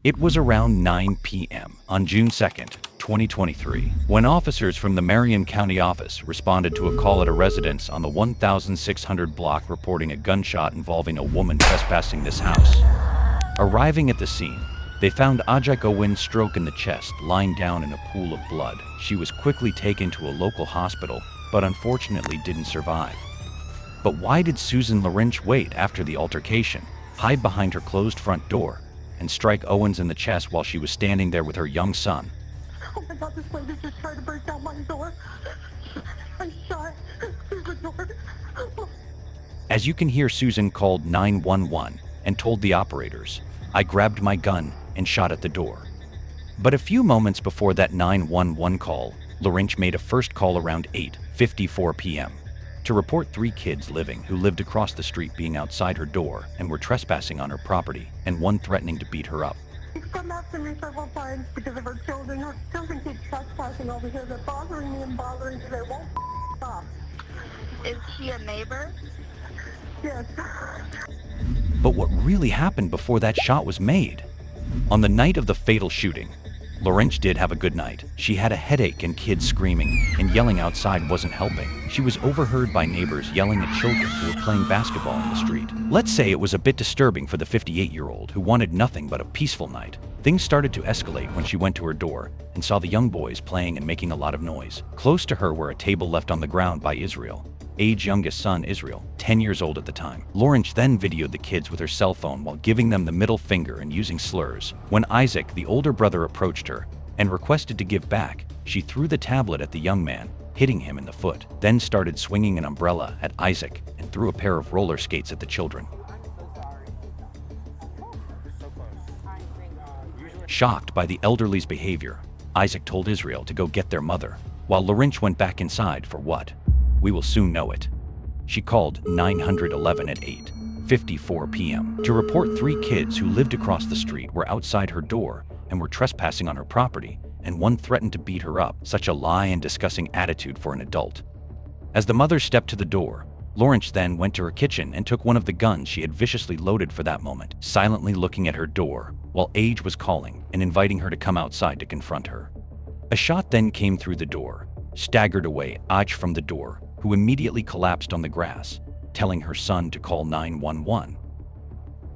It was around 9 p.m. on June 2nd, 2023, when officers from the Marion County office responded to a call at a residence on the 1600 block reporting a gunshot involving a woman trespassing this house. Arriving at the scene, they found Ajak Owen stroke in the chest, lying down in a pool of blood. She was quickly taken to a local hospital, but unfortunately didn't survive. But why did Susan Lawrence wait after the altercation, hide behind her closed front door, and strike Owens in the chest while she was standing there with her young son? Oh my God, this lady just tried to break down my door. I shot through the door. As you can hear, Susan called 911 and told the operators, "I grabbed my gun and shot at the door." But a few moments before that 911 call, Lawrence made a first call around 8:54 p.m. to report 3 kids who lived across the street being outside her door and were trespassing on her property, and one threatening to beat her up. She's come after me several times because of her children. Her children keep trespassing over here. They're bothering me and bothering me. They won't stop. Is she a neighbor? Yes. But what really happened before that shot was made? On the night of the fatal shooting, Lawrence did have a good night. She had a headache and kids screaming, and yelling outside wasn't helping. She was overheard by neighbors yelling at children who were playing basketball in the street. Let's say it was a bit disturbing for the 58-year-old who wanted nothing but a peaceful night. Things started to escalate when she went to her door and saw the young boys playing and making a lot of noise. Close to her were a table left on the ground by Israel, Age's youngest son Israel, 10 years old at the time. Lawrence then videoed the kids with her cell phone while giving them the middle finger and using slurs. When Isaac, the older brother, approached her and requested to give back, she threw the tablet at the young man, hitting him in the foot, then started swinging an umbrella at Isaac and threw a pair of roller skates at the children. Shocked by the elderly's behavior, Isaac told Israel to go get their mother, while Lawrence went back inside for what? We will soon know it. She called 911 at 8:54 p.m. to report 3 kids who lived across the street were outside her door and were trespassing on her property, and one threatened to beat her up. Such a lie and disgusting attitude for an adult. As the mother stepped to the door, Lawrence then went to her kitchen and took one of the guns she had viciously loaded for that moment, silently looking at her door while Age was calling and inviting her to come outside to confront her. A shot then came through the door, staggered away Age from the door, who immediately collapsed on the grass, telling her son to call 911.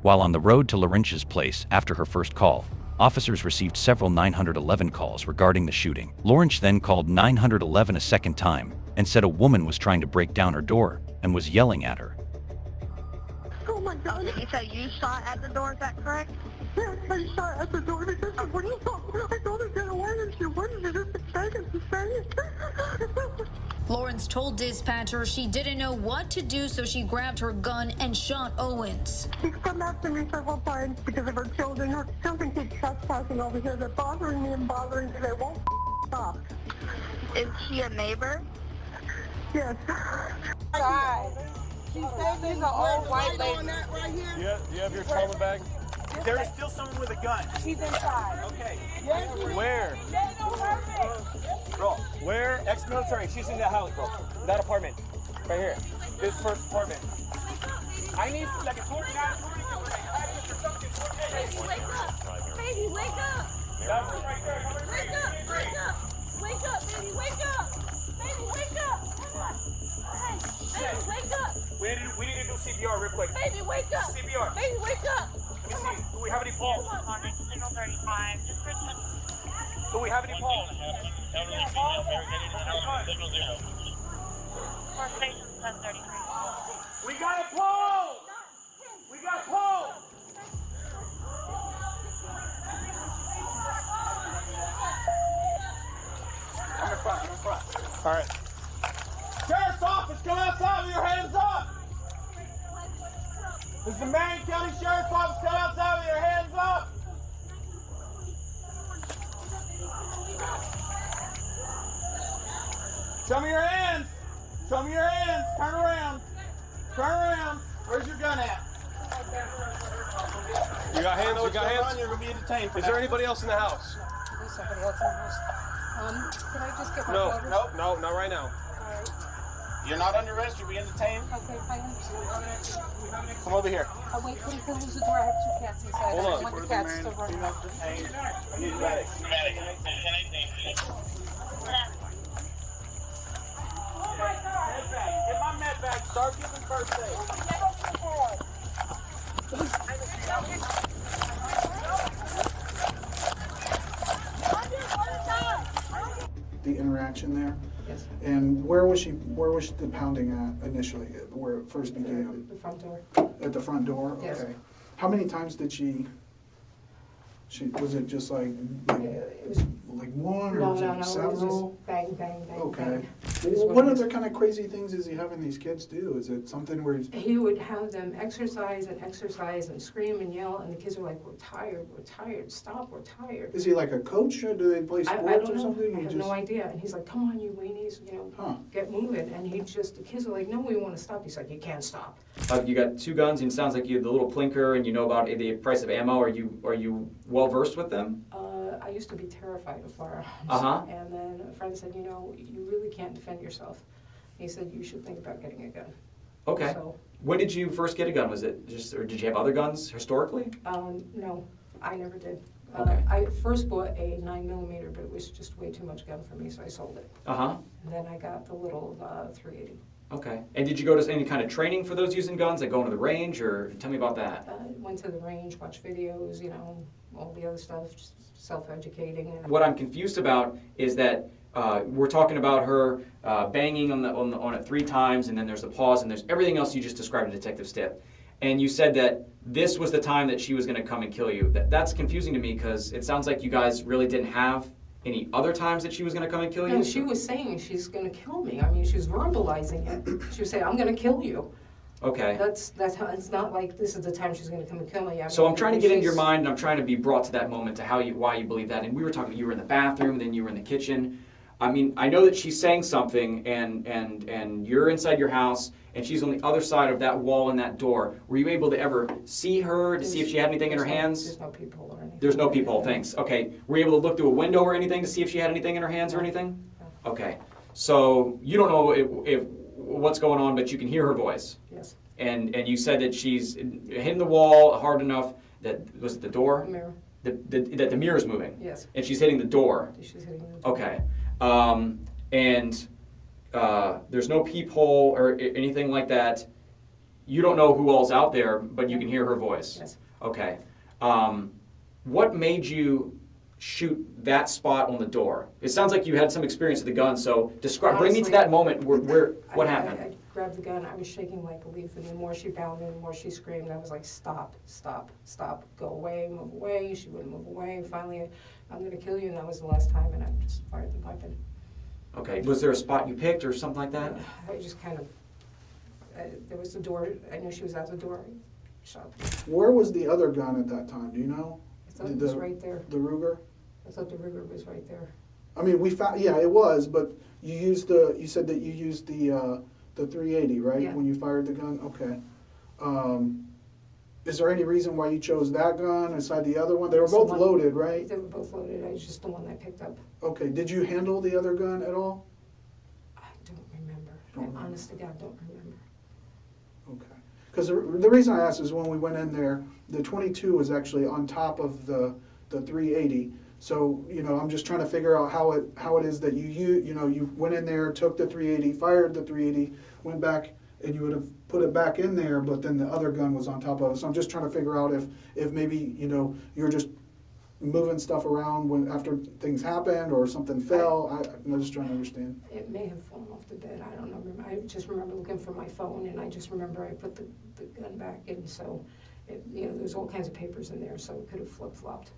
While on the road to Lawrence's place after her first call, officers received several 911 calls regarding the shooting. Lawrence then called 911 a second time and said a woman was trying to break down her door and was yelling at her. Oh my God. You said you shot at the door, is that correct? Yes, I shot at the door because I wouldn't stop. I told her to get away and she wouldn't. It just second to say it. Lawrence told dispatcher she didn't know what to do, so she grabbed her gun and shot Owens. She's come after me several times because of her children. Her children keep trespassing over here. They're bothering me and bothering me. They won't stop. Is she a neighbor? Yes. She said she's an old white lady. You have your trauma bag? There is still someone with a gun. She's inside. Okay. Where? Bro, where? Ex-military. She's in that house, bro. That apartment. Right here. This first apartment. I need like a coordinate. Baby, wake up. Baby, wake up. That one right there. Wake up. Wake up. Wake up, baby. Wake up. Baby, wake up. Hey, baby, wake up. We need to do CPR real quick. Baby, wake up. CPR. Baby, wake up. Let me see. Do we have any pulse? Signal 35. Do we have any pulse? For station 1033. We got a pulse! We got pulse! I'm in front. All right. Sheriff's office, come outside with your hands up! This is the Marion County Sheriff's Office, come outside with your hands up! Show me your hands! Show me your hands! Turn around! Turn around! Where's your gun at? You got hands? You got hands? You're going to be detained. Is there anybody else in the house? There's somebody else in the house. Could I just get my No, photos? no, not right now. All right. You're not under arrest. You're being detained. Okay, I understand. Come over here. Oh, wait, please close the door. I have two cats inside. Hold I on. don't want the cats to run out. I need medics. Oh my God! Med bag. Get my med bag. Start giving first aid. The interaction there? Yes. And where was the pounding at initially, where it first began? The front door. At the front door? Yes. Okay. How many times did she, was it just like It was, one, or no, was no, it no, it was several? just bang, bang, bang, Okay. bang. What other kind of crazy things is he having these kids do? Is it something where he's, He would have them exercise and scream and yell, and the kids are like, we're tired, stop, we're tired. is he like a coach, or do they play I sports don't or know, something? I He have just- no idea, and he's like, come on, you weenies, Huh. get moving, and the kids are like, no, we want to stop. He's like, you can't stop. You got two guns, and it sounds like you have the little plinker, and you know about the price of ammo. Are you well versed with them? I used to be terrified of firearms. Uh-huh. And then a friend said, you really can't defend yourself. He said, you should think about getting a gun. Okay. So, When did you first get a gun? Was it just, or did you have other guns historically? no, I never did. Okay. I first bought a 9mm, but it was just way too much gun for me, so I sold it. Uh-huh. And then I got the little 380. Okay. And did you go to any kind of training for those using guns, like going to the range, or tell me about that? Went to the range, watched videos, all the other stuff, just self-educating. And What I'm confused about is that we're talking about her banging on it 3 times, and then there's a pause, and there's everything else you just described to Detective Stipp. And you said that this was the time that she was going to come and kill you. That's confusing to me, because it sounds like you guys really didn't have any other times that she was going to come and kill you? No, she was saying she's going to kill me. I mean, she was verbalizing it. She was saying, I'm going to kill you. Okay. That's how, it's not like this is the time she's going to come and kill me. I mean, So I'm trying to get into your mind, and I'm trying to be brought to that moment to why you believe that. And we were talking, you were in the bathroom, then you were in the kitchen. I mean, I know that she's saying something, and you're inside your house, and she's on the other side of that wall and that door. Were you able to ever see her, to see if she had anything in her hands? There's no people or anything. There's no peephole, thanks. Okay. Were you able to look through a window or anything to see if she had anything in her hands or anything? No. Okay. So you don't know if what's going on, but you can hear her voice. Yes. And you said that she's hitting the wall hard enough that, was it the door? The mirror. That the mirror's moving? Yes. And she's hitting the door? She's hitting the door. Okay. There's no peephole or anything like that. You don't know who all's out there, but you can hear her voice? Yes. Okay. What made you shoot that spot on the door? It sounds like you had some experience with the gun, so bring me to that moment where what happened? I grabbed the gun, I was shaking like a leaf, and the more she pounded, the more she screamed. I was like, stop, stop, stop, go away, move away. She wouldn't move away. Finally, I'm going to kill you, and that was the last time, and I just fired the weapon. Okay. Was there a spot you picked or something like that? I just kind of, there was the door, I knew she was out the door, I shot. Where was the other gun at that time? Do you know? I thought it was right there. The Ruger? I thought the Ruger was right there. I mean, we found, yeah, it was, but you said that you used the 380, right? Yeah. When you fired the gun? Okay. Is there any reason why you chose that gun aside the other one? They were both loaded, right? They were both loaded, I was just the one I picked up. Okay, did you handle the other gun at all? I don't remember. I honest to God don't remember. Okay. Because the reason I asked is when we went in there, the 22 was actually on top of the 380. So, I'm just trying to figure out how it is that you went in there, took the 380, fired the 380, went back, and you would have put it back in there, but then the other gun was on top of it. So I'm just trying to figure out if maybe, you're just moving stuff around after things happened or something fell. I'm just trying to understand. It may have fallen off the bed, I don't know. I just remember looking for my phone, and I just remember I put the gun back in, so, there's all kinds of papers in there, so it could have flip-flopped.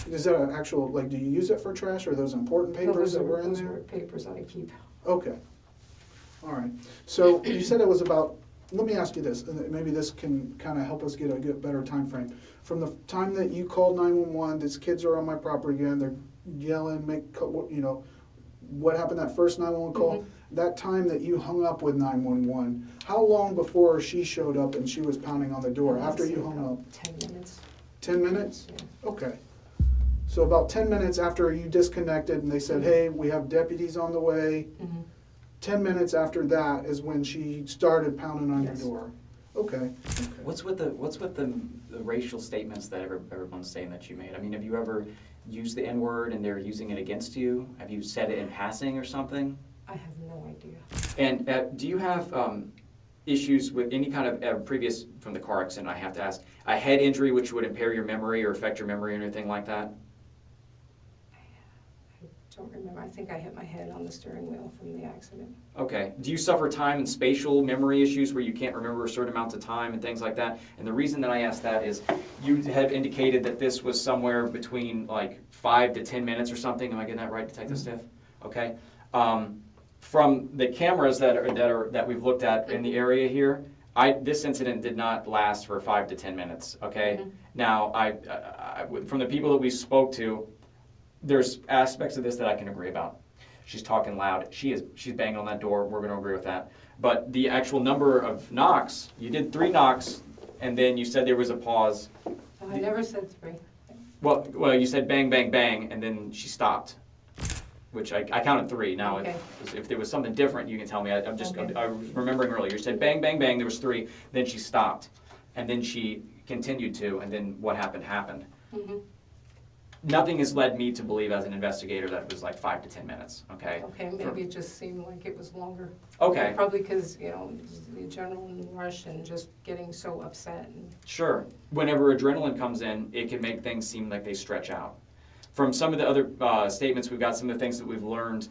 Is that an actual, do you use it for trash, or are those important papers that were in there? Those are papers that I keep. Okay. All right. So you said it was about, let me ask you this, and maybe this can kind of help us get a better time frame. From the time that you called 911, these kids are on my property again, they're yelling, what happened that first 911 call? Mm-hmm. That time that you hung up with 911, how long before she showed up and she was pounding on the door, after you hung up? 10 minutes. 10 minutes? Yeah. Okay. So about 10 minutes after you disconnected and they said, hey, we have deputies on the way, Mm-hmm. 10 minutes after that is when she started pounding on Yes. your door. Okay. What's with the racial statements that everyone's saying that you made? I mean, have you ever used the N-word and they're using it against you? Have you said it in passing or something? I have no idea. And do you have issues with any kind of previous, from the car accident, I have to ask, a head injury which would impair your memory or affect your memory or anything like that? I don't remember. I think I hit my head on the steering wheel from the accident. Okay. Do you suffer time and spatial memory issues where you can't remember a certain amount of time and things like that? And the reason that I ask that is you have indicated that this was somewhere between like 5 to 10 minutes or something. Am I getting that right, Detective Stiff? Okay. From the cameras that we've looked at in the area here, this incident did not last for 5 to 10 minutes. Okay. Mhm. Now, from the people that we spoke to, there's aspects of this that I can agree about. She's talking loud. She's banging on that door. We're going to agree with that. But the actual number of knocks, you did 3 knocks, and then you said there was a pause. I never said 3. Well, you said bang, bang, bang, and then she stopped, which I counted 3. Now, Okay. if there was something different, you can tell me. I'm just Okay. I was remembering earlier. You said bang, bang, bang. There was 3. Then she stopped, and then she continued to, and then what happened happened. Mm-hmm. Nothing has led me to believe as an investigator that it was like 5 to 10 minutes, okay? Okay, maybe it just seemed like it was longer. Okay. Probably because, the adrenaline rush and just getting so upset. Sure. Whenever adrenaline comes in, it can make things seem like they stretch out. From some of the other statements, we've got some of the things that we've learned.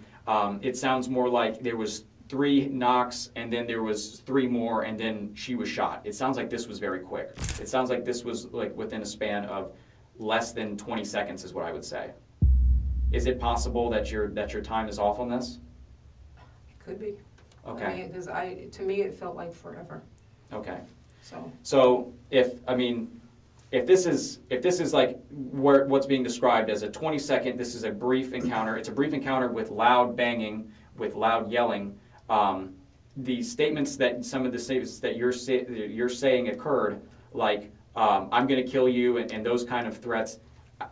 It sounds more like there was 3 knocks, and then there was 3 more, and then she was shot. It sounds like this was very quick. It sounds like this was like within a span of less than 20 seconds is what I would say. Is it possible that your time is off on this? It could be. Okay. Because to me, it felt like forever. Okay. So if this is like what's being described as a 20-second, this is a brief encounter. It's a brief encounter with loud banging, with loud yelling. The statements that some of the statements that you're saying occurred, like I'm going to kill you and those kind of threats.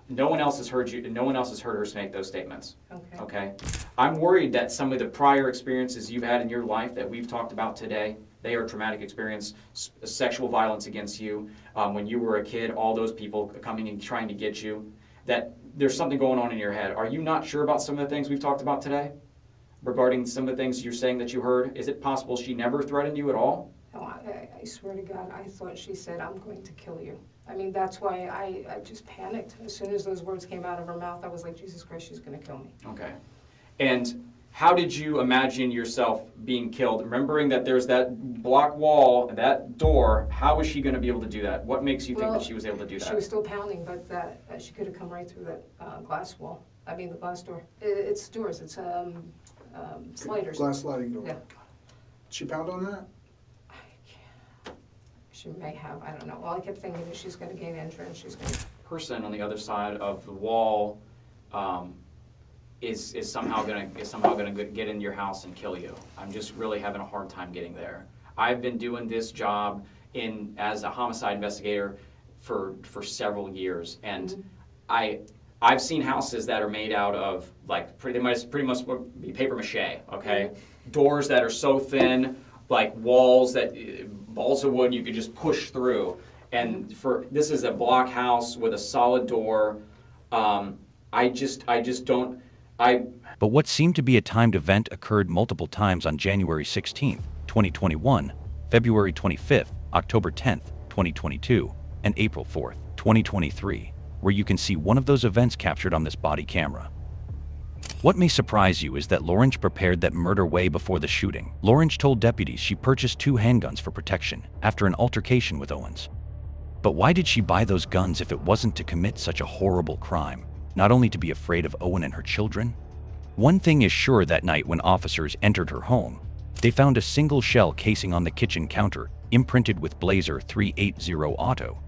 No one else has heard you. No one else has heard her make those statements. okay. Okay. I'm worried that some of the prior experiences you've had in your life that we've talked about today, they are traumatic experience, sexual violence against you, when you were a kid, all those people coming and trying to get you, that there's something going on in your head. Are you not sure about some of the things we've talked about today regarding some of the things you're saying that you heard? Is it possible she never threatened you at all? No, I swear to God, I thought she said, I'm going to kill you. I mean, that's why I just panicked. As soon as those words came out of her mouth, I was like, Jesus Christ, she's going to kill me. Okay. And how did you imagine yourself being killed? Remembering that there's that block wall, that door, how was she going to be able to do that? What makes you think that she was able to do that? She was still pounding, but she could have come right through that glass wall. I mean, the glass door. It's doors. It's sliders. Glass sliding door. Yeah. Did she pound on that? She may have. I don't know. All I kept thinking is she's going to gain entrance. She's going to. Person on the other side of the wall is somehow gonna get into your house and kill you. I'm just really having a hard time getting there. I've been doing this job as a homicide investigator for several years, and I've seen houses that are made out of like pretty much be paper mache. Okay, doors that are so thin, like walls that balls of wood you could just push through. And this is a block house with a solid door. I just don't. But what seemed to be a timed event occurred multiple times on January 16th, 2021, February 25th, October 10th, 2022, and April 4th, 2023, where you can see one of those events captured on this body camera. What may surprise you is that Lorinch prepared that murder way before the shooting. Lorinch told deputies she purchased 2 handguns for protection after an altercation with Owens. But why did she buy those guns if it wasn't to commit such a horrible crime? Not only to be afraid of Owen and her children? One thing is sure that night when officers entered her home, they found a single shell casing on the kitchen counter imprinted with Blazer 380 Auto.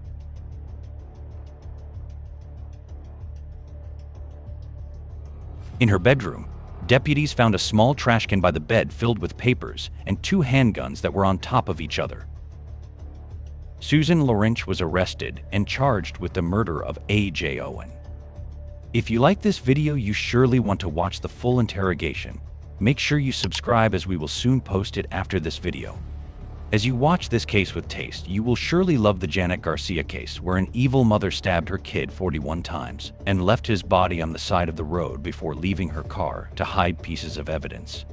In her bedroom, deputies found a small trash can by the bed filled with papers and 2 handguns that were on top of each other. Susan Lorinch was arrested and charged with the murder of A.J. Owen. If you like this video, you surely want to watch the full interrogation. Make sure you subscribe as we will soon post it after this video. As you watch this case with taste, you will surely love the Janet Garcia case, where an evil mother stabbed her kid 41 times and left his body on the side of the road before leaving her car to hide pieces of evidence.